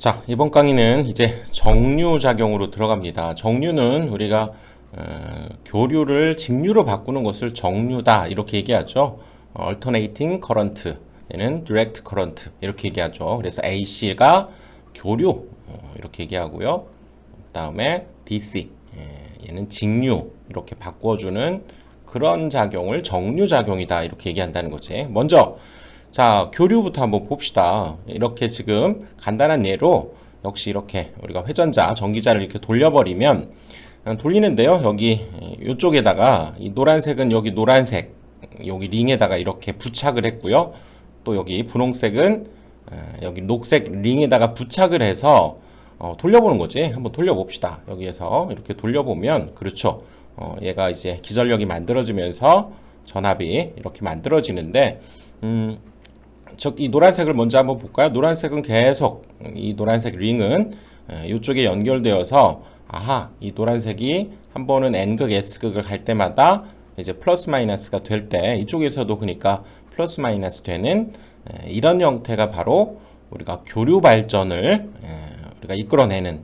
자, 이번 강의는 이제 정류작용으로 들어갑니다. 정류는 우리가 교류를 직류로 바꾸는 것을 정류다 이렇게 얘기하죠. Alternating Current, 얘는 Direct Current 이렇게 얘기하죠. 그래서 AC가 교류 이렇게 얘기하고요. 그 다음에 DC, 얘는 직류 이렇게 바꿔주는 그런 작용을 정류작용이다 이렇게 얘기한다는 거지. 먼저 자, 교류부터 한번 봅시다. 이렇게 지금 간단한 예로 역시 이렇게 우리가 회전자, 전기자를 이렇게 돌려버리면 돌리는데요. 여기 이쪽에다가 이 노란색은 여기 노란색 여기 링에다가 이렇게 부착을 했고요. 또 여기 분홍색은 여기 녹색 링에다가 부착을 해서 돌려보는 거지. 한번 돌려봅시다. 여기에서 이렇게 돌려보면 그렇죠. 얘가 이제 기전력이 만들어지면서 전압이 이렇게 만들어지는데 이 노란색을 먼저 한번 볼까요? 노란색은 계속 이 노란색 링은 이쪽에 연결되어서 이 노란색이 한 번은 N극, S극을 갈 때마다 이제 플러스 마이너스가 될 때 이쪽에서도 그러니까 플러스 마이너스 되는 이런 형태가 바로 우리가 교류 발전을 우리가 이끌어내는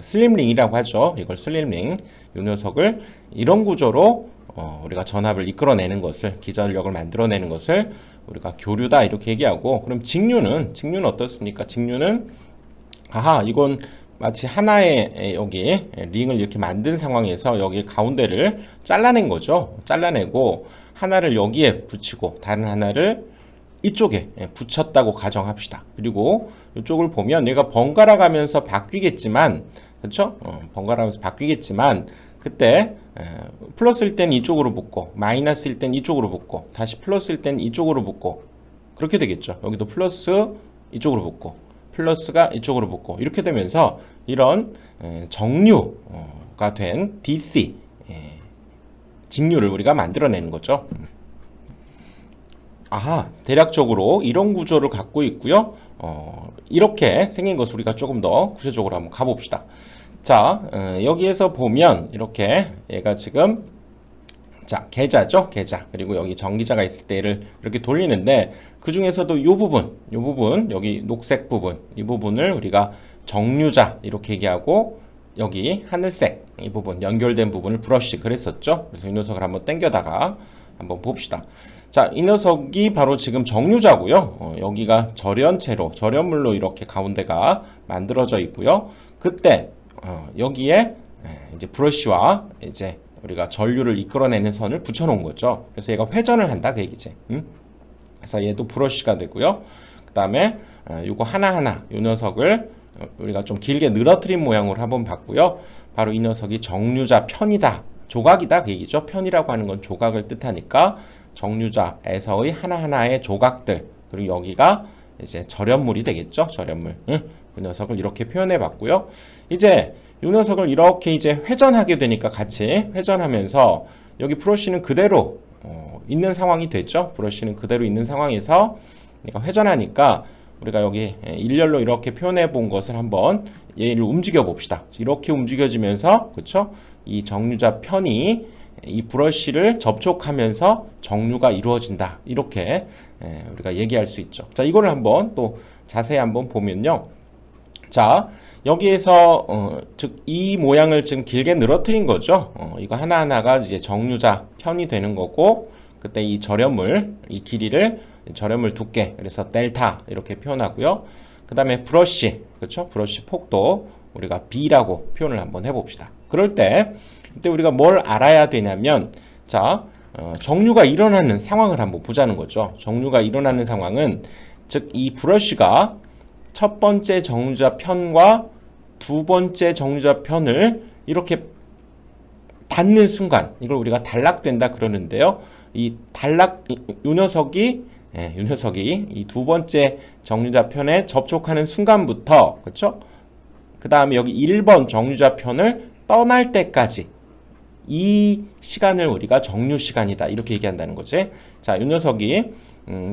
슬림링이라고 하죠. 이걸 슬림링, 이 녀석을 이런 구조로 우리가 전압을 이끌어내는 것을, 기전력을 만들어내는 것을 우리가 교류다 이렇게 얘기하고, 그럼 직류는 어떻습니까? 직류는 이건 마치 하나의 여기 링을 이렇게 만든 상황에서 여기 가운데를 잘라낸 거죠. 잘라내고 하나를 여기에 붙이고 다른 하나를 이쪽에 붙였다고 가정합시다. 그리고 이쪽을 보면 얘가 번갈아 가면서 바뀌겠지만, 그렇죠? 번갈아 가면서 바뀌겠지만 그때 플러스일 땐 이쪽으로 붙고 마이너스일 땐 이쪽으로 붙고 다시 플러스일 땐 이쪽으로 붙고 그렇게 되겠죠. 여기도 플러스 이쪽으로 붙고 플러스가 이쪽으로 붙고 이렇게 되면서 이런 정류가 된 DC 직류를 우리가 만들어내는 거죠. 대략적으로 이런 구조를 갖고 있고요. 이렇게 생긴 것을 우리가 조금 더 구체적으로 한번 가봅시다. 자, 여기에서 보면 이렇게 얘가 지금 계자죠, 계자. 그리고 여기 전기자가 있을 때를 이렇게 돌리는데 그 중에서도 이 부분, 여기 녹색 부분, 이 부분을 우리가 정류자 이렇게 얘기하고, 여기 하늘색 이 부분, 연결된 부분을 브러쉬 그랬었죠. 그래서 이 녀석을 한번 당겨다가 한번 봅시다. 자, 이 녀석이 바로 지금 정류자고요. 여기가 절연물로 이렇게 가운데가 만들어져 있고요. 그때 여기에 이제 브러쉬와 이제 우리가 전류를 이끌어내는 선을 붙여놓은 거죠. 그래서 얘가 회전을 한다 그 얘기지. 그래서 얘도 브러쉬가 되고요. 그 다음에 요거 하나하나 요 녀석을 우리가 좀 길게 늘어뜨린 모양으로 한번 봤고요. 바로 이 녀석이 정류자 편이다, 조각이다 그 얘기죠. 편이라고 하는 건 조각을 뜻하니까 정류자에서의 하나하나의 조각들, 그리고 여기가 이제 절연물이 되겠죠. 절연물. 그 녀석을 이렇게 표현해 봤고요. 이제 이 녀석을 이렇게 이제 회전하게 되니까 같이 회전하면서 여기 브러쉬는 그대로 있는 상황이 됐죠. 브러쉬는 그대로 있는 상황에서 회전하니까 우리가 여기 일렬로 이렇게 표현해 본 것을 한번 얘를 움직여 봅시다. 이렇게 움직여지면서, 그렇죠? 이 정류자 편이 이 브러쉬를 접촉하면서 정류가 이루어진다. 이렇게 우리가 얘기할 수 있죠. 자, 이거를 한번 또 자세히 한번 보면요. 자, 여기에서 즉 이 모양을 지금 길게 늘어뜨린 거죠. 이거 하나하나가 이제 정류자 편이 되는 거고, 그때 이 절연물, 이 길이를 절연물 두께, 그래서 델타 이렇게 표현하고요. 그 다음에 브러쉬, 그렇죠? 브러쉬 폭도 우리가 B라고 표현을 한번 해봅시다. 그럴 때 이때 우리가 뭘 알아야 되냐면, 자, 정류가 일어나는 상황을 한번 보자는 거죠. 정류가 일어나는 상황은 즉 이 브러쉬가 첫 번째 정류자 편과 두 번째 정류자 편을 이렇게 닿는 순간, 이걸 우리가 단락된다 그러는데요. 이 녀석이 이 두 번째 정류자 편에 접촉하는 순간부터, 그렇죠? 그 다음에 여기 1번 정류자 편을 떠날 때까지 이 시간을 우리가 정류 시간이다 이렇게 얘기한다는 거지. 자, 이 녀석이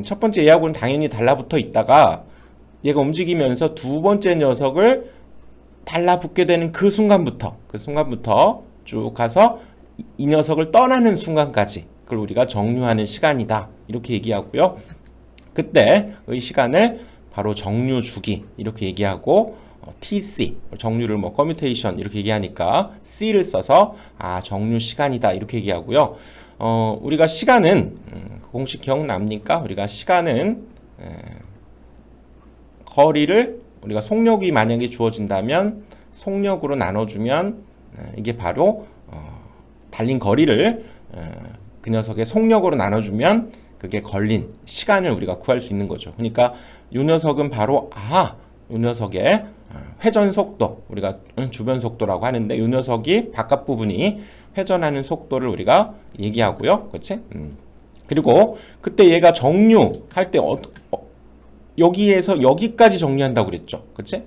첫 번째 얘하고는 당연히 달라붙어 있다가 얘가 움직이면서 두 번째 녀석을 달라붙게 되는 그 순간부터 쭉 가서 이 녀석을 떠나는 순간까지, 그걸 우리가 정류하는 시간이다 이렇게 얘기하고요. 그때의 시간을 바로 정류 주기 이렇게 얘기하고 TC 정류를 뭐 커뮤테이션 이렇게 얘기하니까 C를 써서 정류 시간이다 이렇게 얘기하고요. 우리가 시간은 그 공식 기억납니까? 우리가 시간은 거리를 우리가 속력이 만약에 주어진다면 속력으로 나눠주면 이게 바로 달린 거리를 그 녀석의 속력으로 나눠주면 그게 걸린 시간을 우리가 구할 수 있는 거죠. 그러니까 이 녀석은 바로 이 녀석의 회전 속도 우리가 주변 속도라고 하는데 이 녀석이 바깥 부분이 회전하는 속도를 우리가 얘기하고요. 그렇지? 그리고 그때 얘가 정류할 때 여기에서 여기까지 정리한다고 그랬죠. 그치?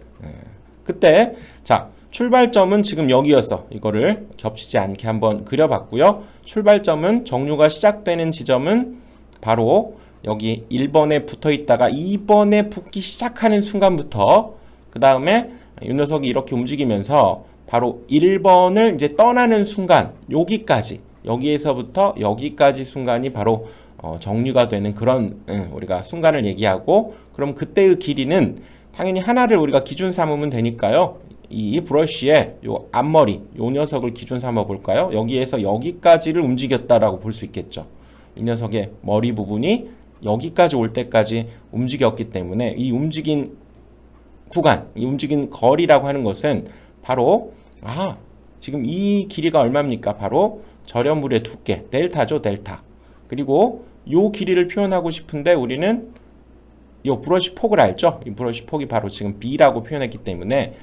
그때, 자, 출발점은 지금 여기였어. 이거를 겹치지 않게 한번 그려봤고요. 출발점은 정류가 시작되는 지점은 바로 여기 1번에 붙어 있다가 2번에 붙기 시작하는 순간부터 그 다음에 이 녀석이 이렇게 움직이면서 바로 1번을 이제 떠나는 순간 여기에서부터 여기까지 순간이 바로 정류가 되는 그런 우리가 순간을 얘기하고 그럼 그때의 길이는 당연히 하나를 우리가 기준 삼으면 되니까요. 이 브러쉬의 요 앞머리 요 녀석을 기준 삼아 볼까요? 여기에서 여기까지를 움직였다라고 볼 수 있겠죠. 이 녀석의 머리 부분이 여기까지 올 때까지 움직였기 때문에 이 움직인 구간, 이 움직인 거리라고 하는 것은 바로 지금 이 길이가 얼마입니까? 바로 절연물의 두께, 델타죠, 델타. 그리고 요 길이를 표현하고 싶은데 우리는 요 브러쉬 폭을 알죠? 이 브러쉬 폭이 바로 지금 B라고 표현했기 때문에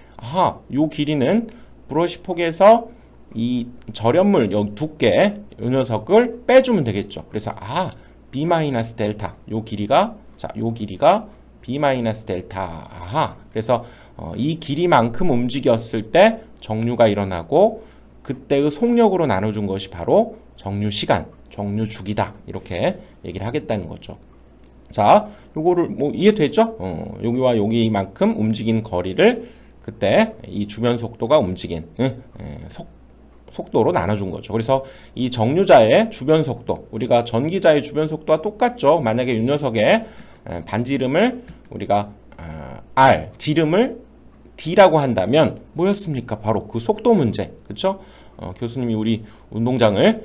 요 길이는 브러쉬 폭에서 이 절연물 요 두께 요 녀석을 빼주면 되겠죠. 그래서 B 마이너스 델타 요 길이가 B 마이너스 델타. 그래서 이 길이만큼 움직였을 때 정류가 일어나고 그때의 속력으로 나눠준 것이 바로 정류 시간, 정류 주기다. 이렇게 얘기를 하겠다는 거죠. 자, 요거를 뭐 이해됐죠? 여기와 여기만큼 움직인 거리를 그때 이 주변 속도가 움직인 속도로 나눠준 거죠. 그래서 이 정류자의 주변 속도, 우리가 전기자의 주변 속도와 똑같죠. 만약에 이 녀석의 반지름을 우리가 R, 지름을 D라고 한다면 뭐였습니까? 바로 그 속도 문제. 그렇죠? 교수님이 우리 운동장을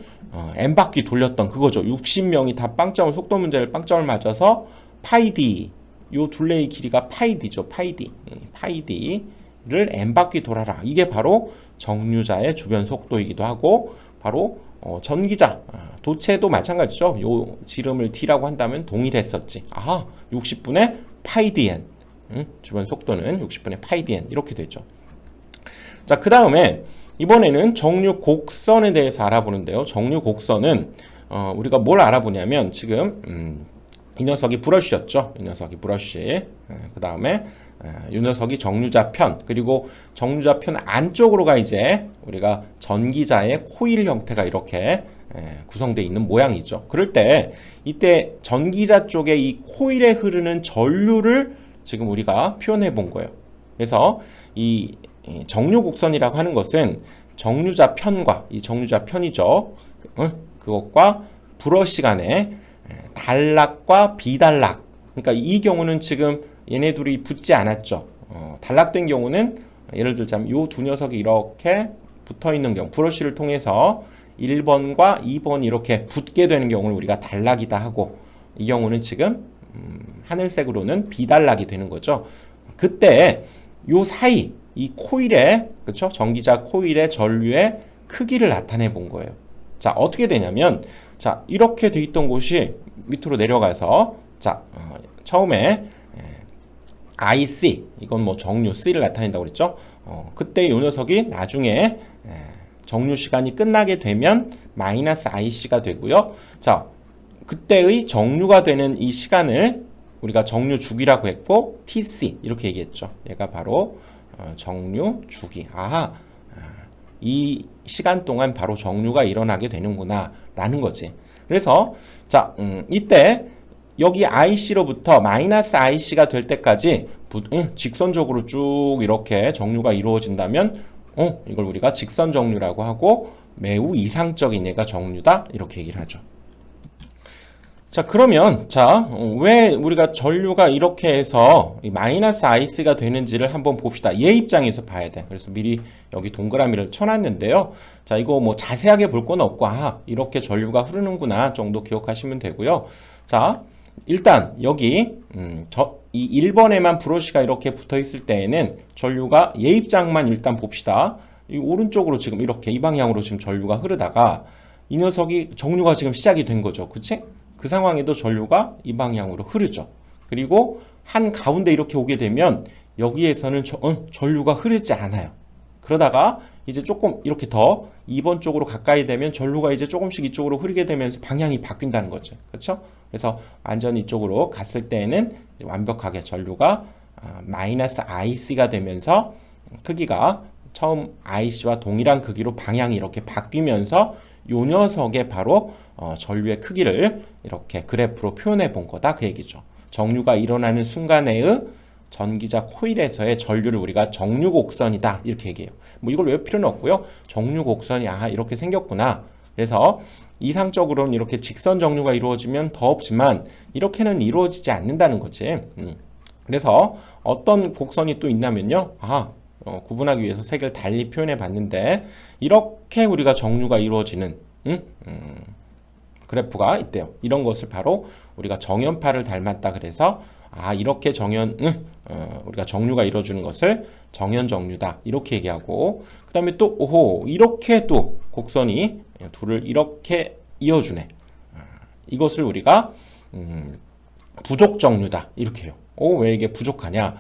N바퀴 돌렸던 그거죠. 60명이 다 빵점을 속도 문제를 빵점을 맞아서 파이 D 요 둘레의 길이가 파이 D죠. 파이 D. 파이 D를 N바퀴 돌아라. 이게 바로 정류자의 주변 속도이기도 하고 바로 전기자 도체도 마찬가지죠. 요 지름을 T라고 한다면 동일했었지. 60분의 파이 DN. 주변 속도는 60분의 파이 DN 이렇게 되죠. 자, 그 다음에 이번에는 정류 곡선에 대해서 알아보는데요. 정류 곡선은 우리가 뭘 알아보냐면 지금 이 녀석이 브러쉬였죠. 이 녀석이 브러쉬. 그 다음에 이 녀석이 정류자 편. 그리고 정류자 편 안쪽으로가 이제 우리가 전기자의 코일 형태가 이렇게 구성되어 있는 모양이죠. 그럴 때 이때 전기자 쪽에 이 코일에 흐르는 전류를 지금 우리가 표현해 본 거예요. 그래서 이 정류 곡선이라고 하는 것은 정류자 편과 이 정류자 편이죠. 그것과 브러쉬 간의 단락과 비단락. 그러니까 이 경우는 지금 얘네 둘이 붙지 않았죠. 단락된 경우는 예를 들자면 이 두 녀석이 이렇게 붙어 있는 경우, 브러쉬를 통해서 1번과 2번이 이렇게 붙게 되는 경우를 우리가 단락이다 하고, 이 경우는 지금 하늘색으로는 비단락이 되는 거죠. 그때 요 사이 이 코일의, 그렇죠? 전기자 코일의 전류의 크기를 나타내 본 거예요. 자, 어떻게 되냐면, 자, 이렇게 돼 있던 곳이 밑으로 내려가서, 자, 처음에 IC, 이건 뭐 정류 C를 나타낸다고 그랬죠? 그때 이 녀석이 나중에 정류 시간이 끝나게 되면 마이너스 IC가 되고요. 자, 그때의 정류가 되는 이 시간을 우리가 정류 주기라고 했고, TC 이렇게 얘기했죠. 얘가 바로 정류 주기. 이 시간 동안 바로 정류가 일어나게 되는구나 라는 거지. 그래서 자, 이때 여기 IC로부터 마이너스 IC가 될 때까지 직선적으로 쭉 이렇게 정류가 이루어진다면 이걸 우리가 직선 정류라고 하고, 매우 이상적인 얘가 정류다 이렇게 얘기를 하죠. 자, 그러면, 왜 우리가 전류가 이렇게 해서 이 마이너스 IC가 되는지를 한번 봅시다. 얘 입장에서 봐야 돼. 그래서 미리 여기 동그라미를 쳐놨는데요. 자, 이거 뭐 자세하게 볼 건 없고, 이렇게 전류가 흐르는구나 정도 기억하시면 되고요. 자, 일단 여기, 이 1번에만 브러쉬가 이렇게 붙어 있을 때에는 전류가 얘 입장만 일단 봅시다. 이 오른쪽으로 지금 이렇게 이 방향으로 지금 전류가 흐르다가 이 녀석이 정류가 지금 시작이 된 거죠. 그치? 그 상황에도 전류가 이 방향으로 흐르죠. 그리고 한 가운데 이렇게 오게 되면 여기에서는 전류가 흐르지 않아요. 그러다가 이제 조금 이렇게 더 2번 쪽으로 가까이 되면 전류가 이제 조금씩 이쪽으로 흐르게 되면서 방향이 바뀐다는 거죠. 그렇죠? 그래서 완전히 이쪽으로 갔을 때는 완벽하게 전류가 마이너스 IC가 되면서 크기가 처음 IC와 동일한 크기로 방향이 이렇게 바뀌면서 요 녀석의 바로 전류의 크기를 이렇게 그래프로 표현해 본 거다 그 얘기죠. 정류가 일어나는 순간에의 전기자 코일에서의 전류를 우리가 정류곡선이다 이렇게 얘기해요. 뭐 이걸 외울 필요는 없고요. 정류곡선이 이렇게 생겼구나. 그래서 이상적으로는 이렇게 직선 정류가 이루어지면 더 없지만 이렇게는 이루어지지 않는다는 거지. 그래서 어떤 곡선이 또 있냐면요. 구분하기 위해서 세 개를 달리 표현해 봤는데 이렇게 우리가 정류가 이루어지는 그래프가 있대요. 이런 것을 바로 우리가 정연파를 닮았다 그래서 이렇게 우리가 정류가 이루어지는 것을 정연정류다 이렇게 얘기하고 그 다음에 또 이렇게 또 곡선이 둘을 이렇게 이어주네. 이것을 우리가 부족정류다 이렇게 해요. 왜 이게 부족하냐?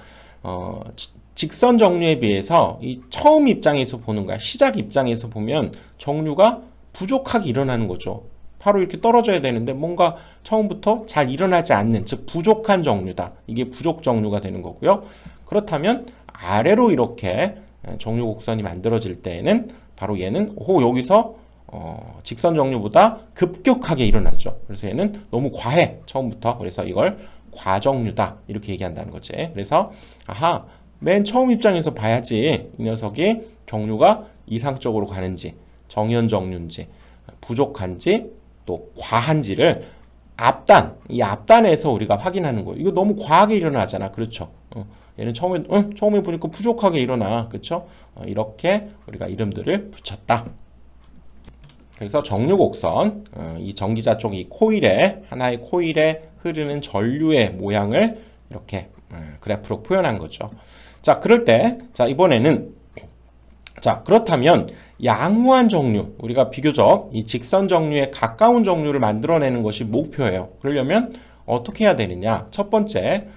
직선 정류에 비해서 이 처음 입장에서 보는 거야. 시작 입장에서 보면 정류가 부족하게 일어나는 거죠. 바로 이렇게 떨어져야 되는데 뭔가 처음부터 잘 일어나지 않는, 즉 부족한 정류다. 이게 부족 정류가 되는 거고요. 그렇다면 아래로 이렇게 정류 곡선이 만들어질 때에는 바로 얘는 여기서 직선 정류보다 급격하게 일어나죠. 그래서 얘는 너무 과해 처음부터. 그래서 이걸 과정류다 이렇게 얘기한다는 거지. 그래서 맨 처음 입장에서 봐야지 이 녀석이 정류가 이상적으로 가는지 정연정류인지 부족한지 또 과한지를 이 앞단에서 우리가 확인하는 거예요. 이거 너무 과하게 일어나잖아. 그렇죠? 얘는 처음에 보니까 부족하게 일어나. 그렇죠? 이렇게 우리가 이름들을 붙였다. 그래서 정류곡선, 이 전기자 쪽 이 하나의 코일에 흐르는 전류의 모양을 이렇게 그래프로 표현한 거죠. 자, 그럴 때, 이번에는, 그렇다면 양호한 정류, 우리가 비교적 이 직선 정류에 가까운 정류를 만들어내는 것이 목표예요. 그러려면 어떻게 해야 되느냐? 첫 번째,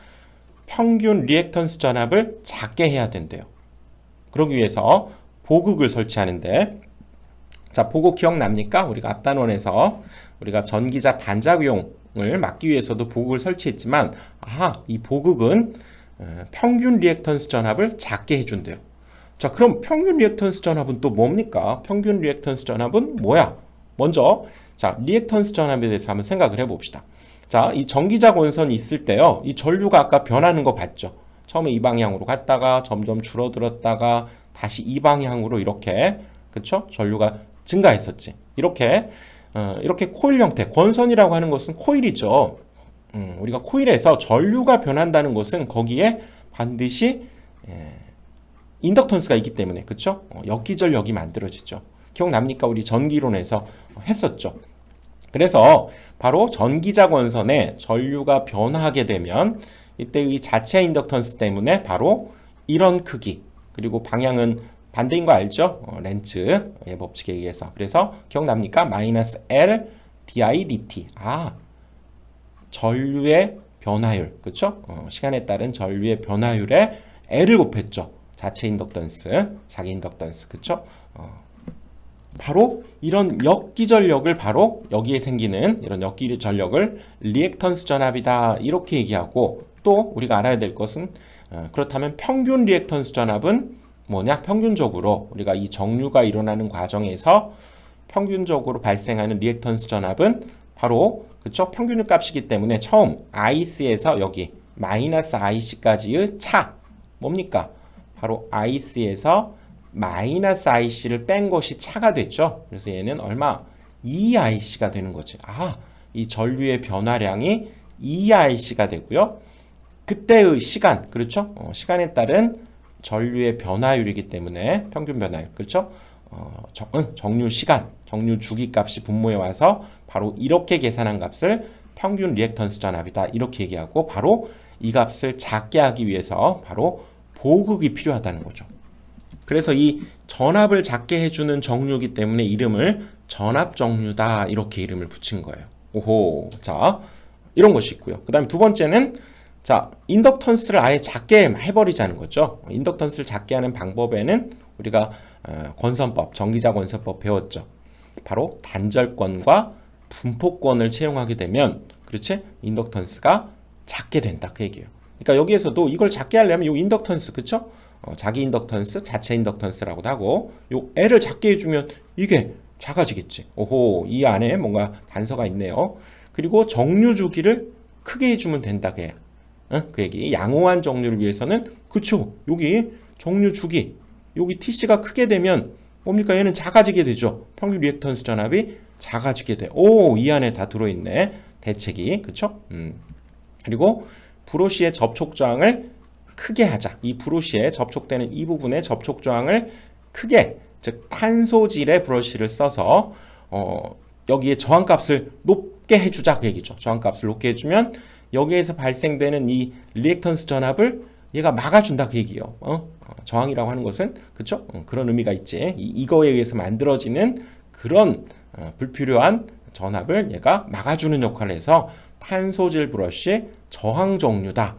평균 리액턴스 전압을 작게 해야 된대요. 그러기 위해서 보극을 설치하는데, 보극 기억납니까? 우리가 앞단원에서 우리가 전기자 반작용을 막기 위해서도 보극을 설치했지만, 이 보극은 평균 리액턴스 전압을 작게 해준대요. 그럼 평균 리액턴스 전압은 또 뭡니까? 평균 리액턴스 전압은 뭐야? 먼저 리액턴스 전압에 대해서 한번 생각을 해봅시다. 이 전기자 권선이 있을 때요. 이 전류가 아까 변하는 거 봤죠? 처음에 이 방향으로 갔다가 점점 줄어들었다가 다시 이 방향으로 이렇게 그쵸? 전류가 증가했었지. 이렇게 코일 형태, 권선이라고 하는 것은 코일이죠. 우리가 코일에서 전류가 변한다는 것은 거기에 반드시 인덕턴스가 있기 때문에 그쵸? 역기전력이 만들어지죠. 기억납니까? 우리 전기론에서 했었죠. 그래서 바로 전기자 권선에 전류가 변화하게 되면 이때 이 자체 인덕턴스 때문에 바로 이런 크기 그리고 방향은 반대인 거 알죠? 렌츠의 법칙에 의해서. 그래서 기억납니까? 마이너스 L di dt. 전류의 변화율, 그렇죠? 시간에 따른 전류의 변화율에 L을 곱했죠. 자체 인덕턴스, 자기 인덕턴스, 그렇죠? 바로 이런 역기전력을 바로 여기에 생기는 이런 역기전력을 리액턴스 전압이다 이렇게 얘기하고 또 우리가 알아야 될 것은 그렇다면 평균 리액턴스 전압은 뭐냐? 평균적으로 우리가 이 정류가 일어나는 과정에서 평균적으로 발생하는 리액턴스 전압은 바로 그쵸? 평균 값이기 때문에 처음 IC에서 여기 마이너스 IC까지의 차 뭡니까? 바로 IC에서 마이너스 IC를 뺀 것이 차가 됐죠. 그래서 얘는 얼마? 2IC가 되는 거지. 이 전류의 변화량이 EIC가 되고요. 그때의 시간, 그렇죠? 시간에 따른 전류의 변화율이기 때문에 평균 변화율, 그렇죠? 정류 시간, 정류 주기 값이 분모에 와서 바로 이렇게 계산한 값을 평균 리액턴스 전압이다. 이렇게 얘기하고 바로 이 값을 작게 하기 위해서 바로 보극이 필요하다는 거죠. 그래서 이 전압을 작게 해주는 정류이기 때문에 이름을 전압정류다. 이렇게 이름을 붙인 거예요. 오호. 자, 이런 것이 있고요. 그 다음에 두 번째는 자, 인덕턴스를 아예 작게 해버리자는 거죠. 인덕턴스를 작게 하는 방법에는 우리가 권선법, 전기자 권선법 배웠죠. 바로 단절권과 분포권을 채용하게 되면 그렇지? 인덕턴스가 작게 된다. 그 얘기예요. 그러니까 여기에서도 이걸 작게 하려면 이 인덕턴스, 그렇죠? 자기 인덕턴스, 자체 인덕턴스라고도 하고 요 L을 작게 해주면 이게 작아지겠지. 오호, 이 안에 뭔가 단서가 있네요. 그리고 정류 주기를 크게 해주면 된다. 그 얘기. 양호한 정류를 위해서는 그쵸. 여기 정류 주기, 여기 TC가 크게 되면 뭡니까? 얘는 작아지게 되죠. 평균 리액턴스 전압이 작아지게 돼. 오, 이 안에 다 들어있네. 대책이. 그쵸? 그리고 브러쉬의 접촉 저항을 크게 하자. 이 브러쉬에 접촉되는 이 부분의 접촉 저항을 크게, 즉 탄소질의 브러쉬를 써서 여기에 저항값을 높게 해주자. 그 얘기죠. 저항값을 높게 해주면 여기에서 발생되는 이 리액턴스 전압을 얘가 막아준다. 그 얘기예요. 저항이라고 하는 것은 그쵸? 그런 의미가 있지. 이거에 의해서 만들어지는 그런 불필요한 전압을 얘가 막아주는 역할을 해서 탄소질 브러쉬의 저항 정류다.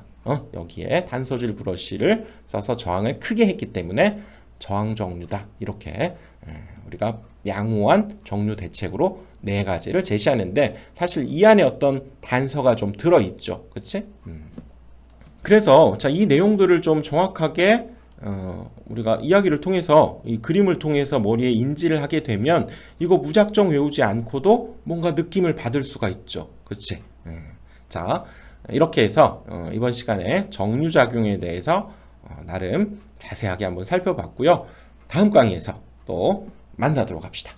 여기에 탄소질 브러쉬를 써서 저항을 크게 했기 때문에 저항 정류다. 이렇게 우리가 양호한 정류 대책으로 네 가지를 제시하는데 사실 이 안에 어떤 단서가 좀 들어있죠. 그치? 그래서 자, 이 내용들을 좀 정확하게 우리가 이야기를 통해서 이 그림을 통해서 머리에 인지를 하게 되면 이거 무작정 외우지 않고도 뭔가 느낌을 받을 수가 있죠. 그치? 자, 이렇게 해서 이번 시간에 정류작용에 대해서 나름 자세하게 한번 살펴봤고요. 다음 강의에서 또 만나도록 합시다.